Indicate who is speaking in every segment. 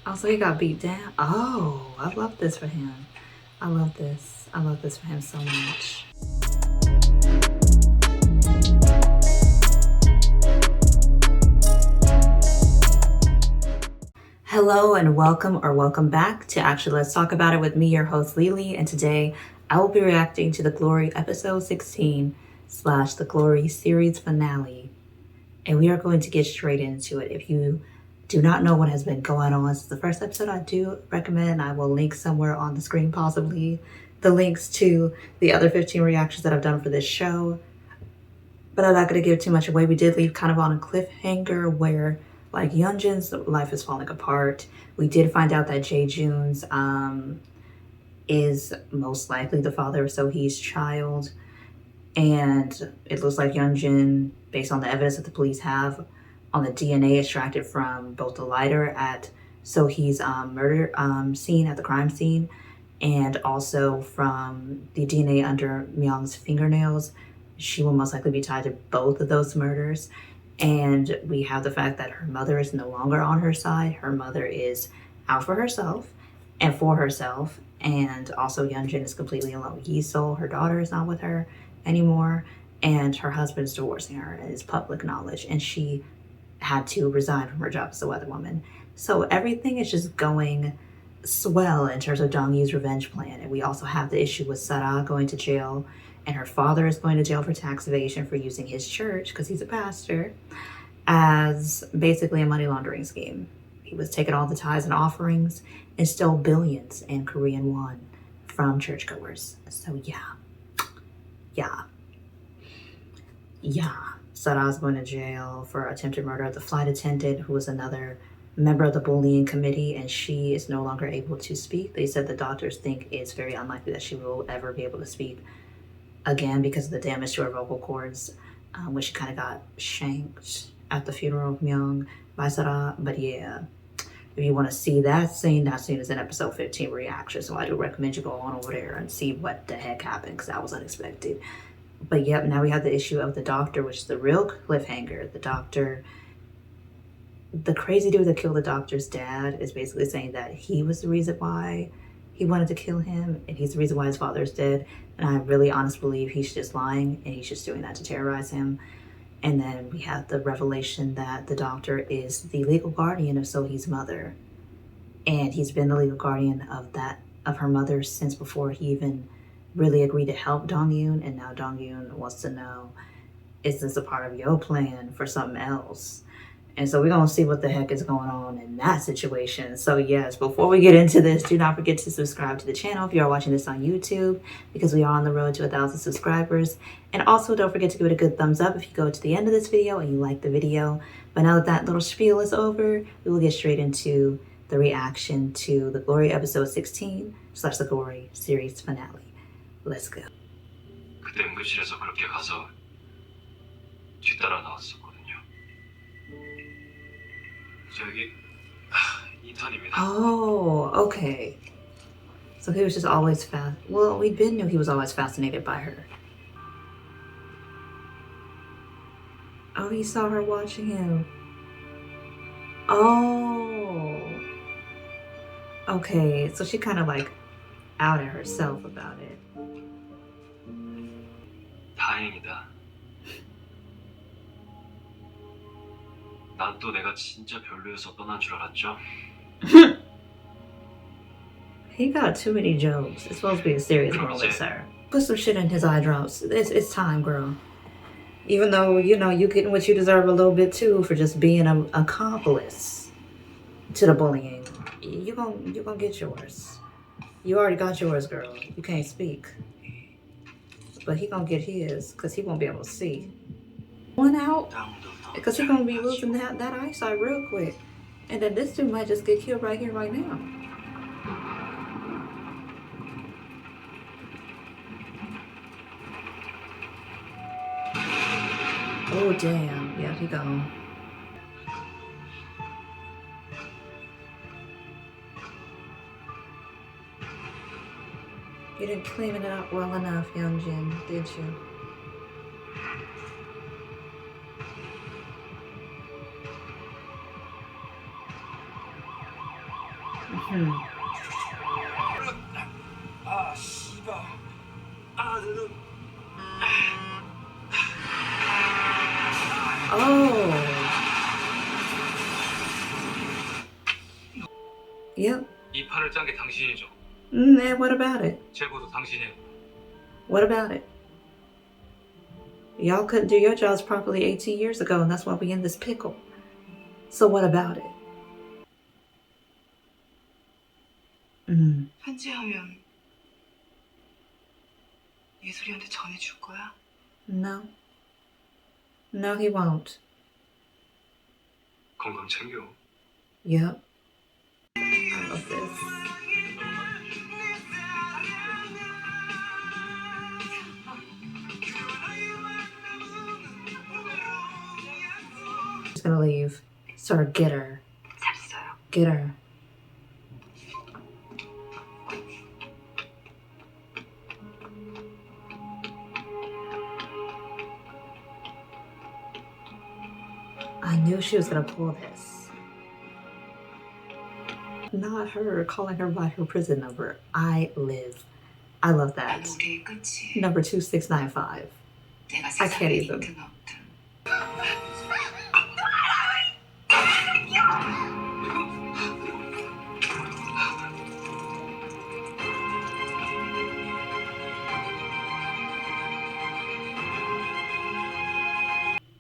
Speaker 1: Also, he got beat down. Oh, I love this for him. I love this. I love this for him so much. Hello and welcome back to Actually Let's Talk About It with me, your host Lily, and today I will be reacting to The Glory episode 16 / The Glory series finale. And we are going to get straight into it. If you do not know what has been going on since the first episode, I do recommend, I will link somewhere on the screen possibly, the links to the other 15 reactions that I've done for this show. But I'm not going to give too much away. We did leave kind of on a cliffhanger where like Yeonjin's life is falling apart. We did find out that Jae-Joon's is most likely the father of Sohee's child. And it looks like Yeonjin, based on the evidence that the police have on the DNA extracted from both the lighter at Sohee's murder scene, at the crime scene, and also from the DNA under Myung's fingernails, she will most likely be tied to both of those murders. And we have the fact that her mother is no longer on her side. Her mother is out for herself and for herself. And also Yeonjin is completely alone with Yisol. Her daughter is not with her anymore. And her husband's divorcing her. It is public knowledge. And she had to resign from her job as a weatherwoman. So everything is just going swell in terms of Dong Yu's revenge plan. And we also have the issue with Sara going to jail, and her father is going to jail for tax evasion for using his church, because he's a pastor, as basically a money laundering scheme. He was taking all the tithes and offerings and stole billions in Korean won from churchgoers. So yeah. Sara's going to jail for attempted murder of the flight attendant, who was another member of the bullying committee, and she is no longer able to speak. They said the doctors think it's very unlikely that she will ever be able to speak again because of the damage to her vocal cords, when she kind of got shanked at the funeral of Myung by Sara. But yeah, if you want to see that scene is in episode 15 reaction, so I do recommend you go on over there and see what the heck happened, because that was unexpected. But yep, now we have the issue of the doctor, which is the real cliffhanger. The doctor, the crazy dude that killed the doctor's dad, is basically saying that he was the reason why he wanted to kill him, and he's the reason why his father is dead. And I really honestly believe he's just lying, and he's just doing that to terrorize him. And then we have the revelation that the doctor is the legal guardian of Sohee's mother, and he's been the legal guardian of her mother since before he even really agreed to help Dong Yoon. And now Dong Yoon wants to know, is this a part of your plan for something else? And so we're going to see what the heck is going on in that situation. So yes, before we get into this, do not forget to subscribe to the channel if you are watching this on YouTube, because we are on the road to 1,000 subscribers. And also don't forget to give it a good thumbs up if you go to the end of this video and you like the video. But now that that little spiel is over, we will get straight into the reaction to The Glory episode 16 / The Glory series finale. Let's go.
Speaker 2: 그때 응급실에서 그렇게 가서 뒤따라 나왔었거든요. 저기 인턴입니다.
Speaker 1: Oh, okay. So he was just always well, we did knew he was always fascinated by her. Oh, he saw her watching him. Oh. Okay, so she kind of like outed herself about it.
Speaker 2: 다행이다. 난 또 내가 진짜 별로여서 떠난 줄 알았죠?
Speaker 1: He got too many jokes. It's supposed to be a serious moment, sir. Put some shit in his eye drops. It's time, girl. Even though, you know, you getting what you deserve a little bit too for just being an accomplice to the bullying. You gonna get yours. You already got yours, girl. You can't speak. But he gonna get his, because he won't be able to see. One out, because he's gonna be losing that eyesight real quick. And then this dude might just get killed right here, right now. Oh, damn. Yeah, he gone. You didn't clean it up well enough, Yeonjin, did you? Hmm.
Speaker 2: 아, 씨발. 아, 눈.
Speaker 1: Oh. Yep.
Speaker 2: 이 판을 짠 게 당신이죠.
Speaker 1: Man, what about it?
Speaker 2: 제보도 당신이 했고.
Speaker 1: What about it? Y'all couldn't do your jobs properly 18 years ago, and that's why we in this pickle. So what about it?
Speaker 3: 편지하면 예술이한테 전해줄 거야?
Speaker 1: No. No, he won't.
Speaker 2: 건강 챙겨.
Speaker 1: Yep. I love this. She's gonna leave. Sir, get her.
Speaker 3: 잘했어요.
Speaker 1: Get her. I knew she was gonna pull this. Not her calling her by her prison number. I live. I love that.
Speaker 3: 나도 우리의 끝이
Speaker 1: Number 2695.
Speaker 3: 내가
Speaker 1: I can't
Speaker 3: 세상에
Speaker 1: even.
Speaker 3: 있든 없든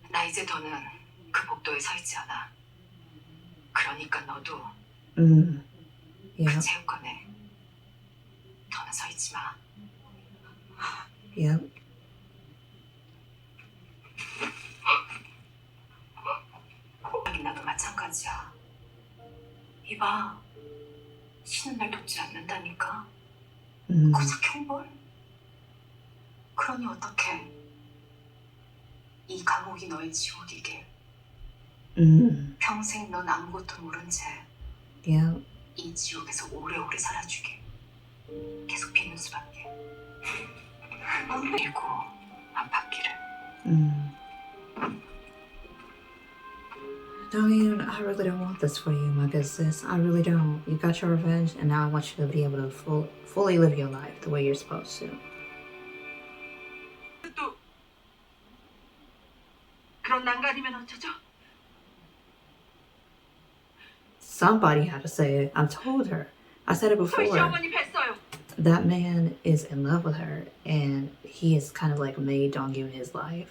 Speaker 3: 나 이제 더는 그 복도에 서 있지 않아. 그러니까 너도 그
Speaker 1: Yeah.
Speaker 3: 체육관에 더는 서 있지 마.
Speaker 1: Yep.
Speaker 3: 나도 마찬가지야. 이봐, 신은 날 돕지 않는다니까. 고작 형벌? 그러니 어떡해? 이 감옥이 너의 지옥이게. 평생 넌 아무것도 모른 채 이
Speaker 1: Yep.
Speaker 3: 지옥에서 오래오래 살아주게. 계속 비는 수밖에. 그리고 안팎기를.
Speaker 1: Donghyun, I really don't want this for you, my good sis. I really don't. You got your revenge, and now I want you to be able to fully live your life the way you're supposed to.
Speaker 3: 또 그런 난간이면 어쩌죠?
Speaker 1: Somebody had to say it. I've told her. I said it
Speaker 3: 저희
Speaker 1: before.
Speaker 3: 시어머니 뵀어요.
Speaker 1: That man is in love with her, and he has kind of like made Donghyun his life.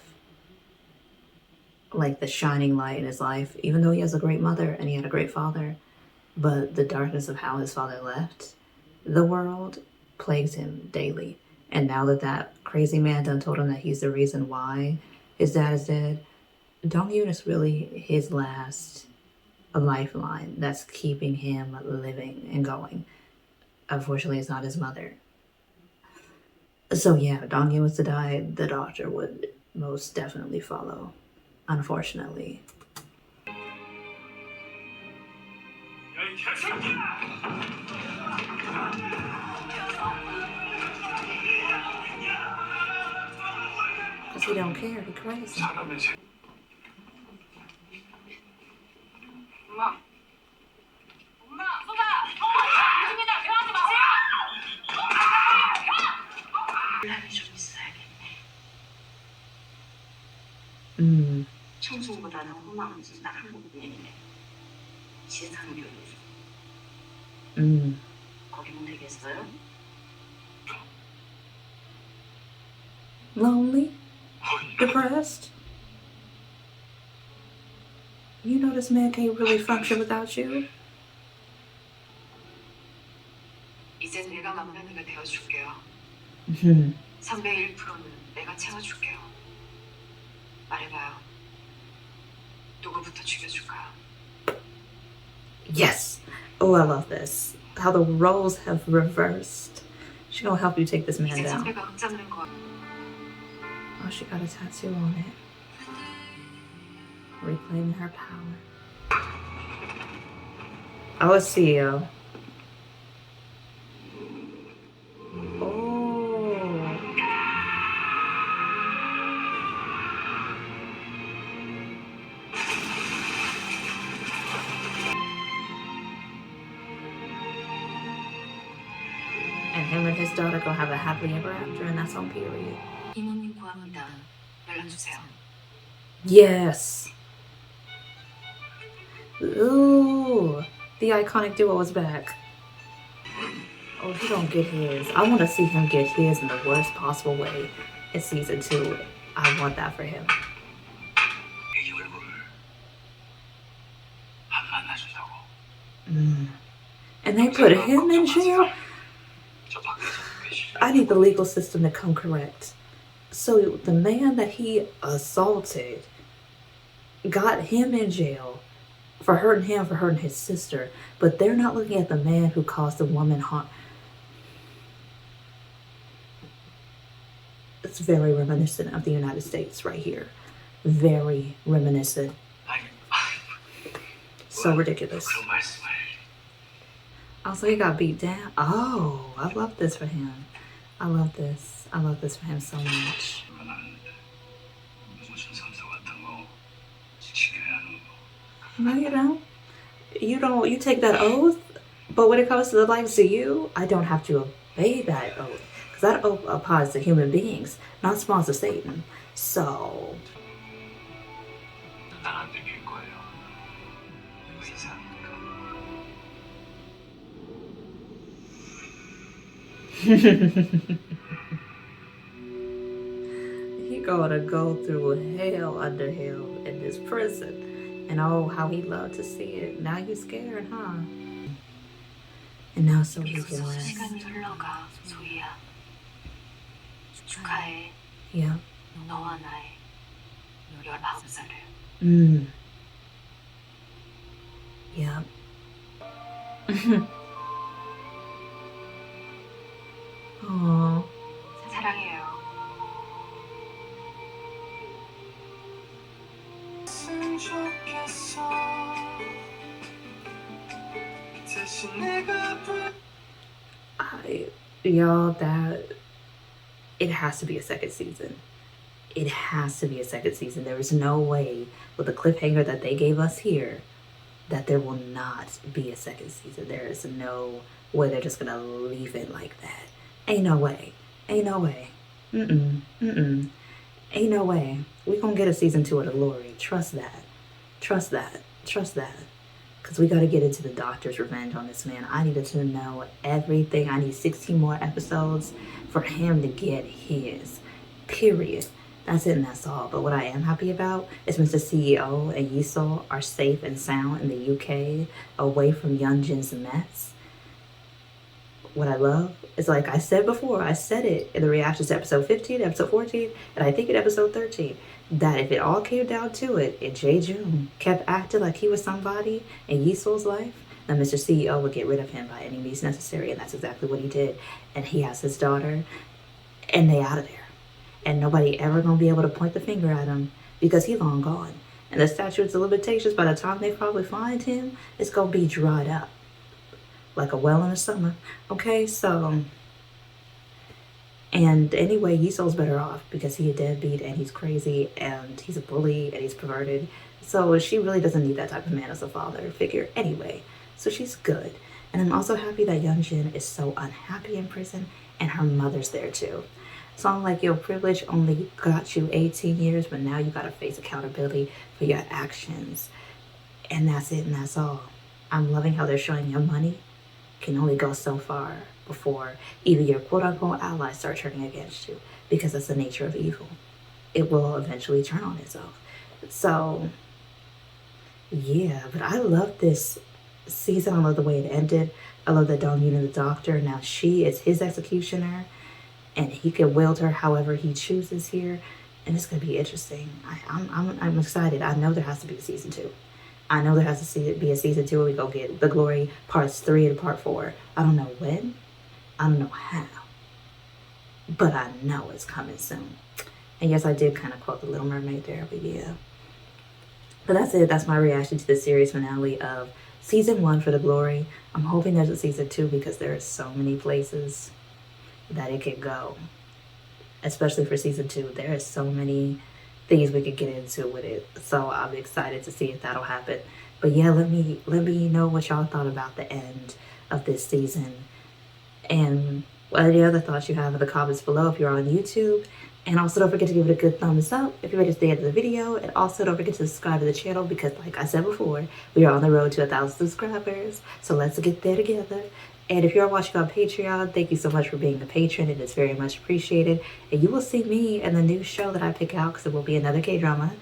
Speaker 1: Like the shining light in his life, even though he has a great mother and he had a great father. But the darkness of how his father left the world plagues him daily. And now that that crazy man done told him that he's the reason why his dad is dead, Donghyun is really his last lifeline that's keeping him living and going. Unfortunately, it's not his mother. So yeah, if Donghyun was to die, the doctor would most definitely follow. Unfortunately.
Speaker 2: 야이 개새끼야!
Speaker 1: Because he don't care, he crazy.
Speaker 2: 사람의 새.
Speaker 3: 엄마. 엄마, 소가. 요즘이나 대화하지 마세요. 혼란이 좀 있어야겠네. 청순보다는 호망은 나 한국인이네. 신상교육. 거기면 되겠어요?
Speaker 1: Lonely? Depressed? You know this man can't really function without you.
Speaker 3: 이제 내가 막내가 되어줄게요.
Speaker 1: Mhm.
Speaker 3: 300의 1%는 내가 채워줄게요. 말해봐요. 누구부터 죽여줄까요?
Speaker 1: Yes. Oh, I love this. How the roles have reversed. She gonna help you take this man
Speaker 3: 이제
Speaker 1: down.
Speaker 3: 선배가 흑잡는 거.
Speaker 1: Oh, she got a tattoo on it. Reclaiming her power. Oh, a CEO. Oh. him and his daughter gonna have a happily ever after, and that's on period.
Speaker 3: 이모님 구합니다. 연락 주세요.
Speaker 1: Yes. Ooh, the iconic duo is back. Oh, he gonna get his. I want to see him get his in the worst possible way in season 2. I want that for him.
Speaker 2: 이 얼굴을 안 만나준다고.
Speaker 1: And they put him in jail?
Speaker 2: 저 밖에서 계시.
Speaker 1: I need the legal system to come correct. So the man that he assaulted got him in jail for hurting him, for hurting his sister, but they're not looking at the man who caused the woman harm. It's very reminiscent of the United States right here. Very reminiscent. So ridiculous.
Speaker 2: 그런 말씀을.
Speaker 1: Also, he got beat down. Oh, I love this for him. I love this. I love this for him so much.
Speaker 2: 무슨 삼사 같은 거 지키려는 거.
Speaker 1: No, you don't. You take that oath, but when it comes to the likes of you, I don't have to obey that oath. Because that oath applies to human beings, not spawns of Satan. So,
Speaker 2: 난안 들킬 거예요. 의사니까.
Speaker 1: he gonna go through hell under hell in this prison. And oh, how he loved to see it. Now you scared, huh? And now so he can rest.
Speaker 3: 시간이 흘러가, 소희야. 축하해.
Speaker 1: Yeah.
Speaker 3: 너와 나의 19살을.
Speaker 1: Yeah. Aww.
Speaker 3: 사랑해요.
Speaker 1: Y'all, that it has to be a second season. It has to be a second season. There is no way with the cliffhanger that they gave us here that there will not be a second season. There is no way they're just gonna leave it like that. Ain't no way. Ain't no way. Ain't no way. We gonna get a season 2 of The Glory. Trust that. Trust that. Trust that. Because we got to get into the doctor's revenge on this man. I needed to know everything. I need 16 more episodes for him to get his. Period. That's it and that's all. But what I am happy about is Mr. CEO and Yisol are safe and sound in the UK, away from Yeonjin's mess. What I love is, like I said before, I said it in the reactions to episode 15, episode 14, and I think in episode 13, that if it all came down to it, and Jae-Joon kept acting like he was somebody in Yisol's life, then Mr. CEO would get rid of him by any means necessary, and that's exactly what he did. And he has his daughter, and they out of there. And nobody ever gonna be able to point the finger at him because he long gone. And the statutes of limitations, by the time they probably find him, it's gonna be dried up. Like a well in the summer. Okay, so... And anyway, Yisol's better off because he a deadbeat and he's crazy and he's a bully and he's perverted. So she really doesn't need that type of man as a father figure anyway. So she's good. And I'm also happy that Yeonjin is so unhappy in prison and her mother's there too. So I'm like, your privilege only got you 18 years, but now you gotta face accountability for your actions. And that's it and that's all. I'm loving how they're showing your money can only go so far before even your quote-unquote allies start turning against you, because that's the nature of evil. It will eventually turn on itself. So, yeah, but I love this season. I love the way it ended. I love that Dong Yoon and the doctor, now she is his executioner, and he can wield her however he chooses here, and it's going to be interesting. I'm excited. I know there has to be a season 2. I know there has to be a season 2 where we go get The Glory parts 3 and part 4. I don't know when. I don't know how. But I know it's coming soon. And yes, I did kind of quote The Little Mermaid there, but yeah. But that's it. That's my reaction to the series finale of season 1 for The Glory. I'm hoping there's a season 2 because there are so many places that it could go. Especially for season 2. There are so many things we could get into with it, so I'm excited to see if that'll happen. But yeah, let me know what y'all thought about the end of this season, and any other thoughts you have in the comments below if you're on YouTube. And also don't forget to give it a good thumbs up if you made it to the end of the video. And also don't forget to subscribe to the channel because like I said before, we are on the road to 1,000 subscribers. So let's get there together. And if you're watching on Patreon, thank you so much for being a patron. It is very much appreciated. And you will see me in the new show that I pick out because it will be another K-drama.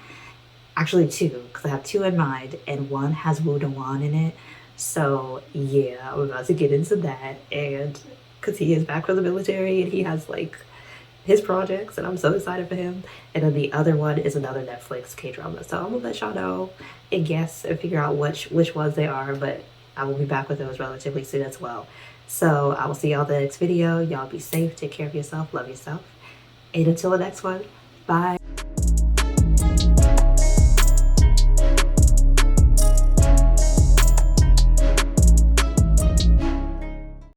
Speaker 1: Actually 2, because I have 2 in mind. And 1 has Woo Do-won in it. So yeah, I'm about to get into that. And because he is back from the military and he has like his projects and I'm so excited for him. And then the other one is another Netflix K-drama. So I'm gonna let y'all know and guess and figure out which ones they are, but I will be back with those relatively soon as well. So I will see y'all in the next video. Y'all be safe, take care of yourself, love yourself. And until the next one, bye.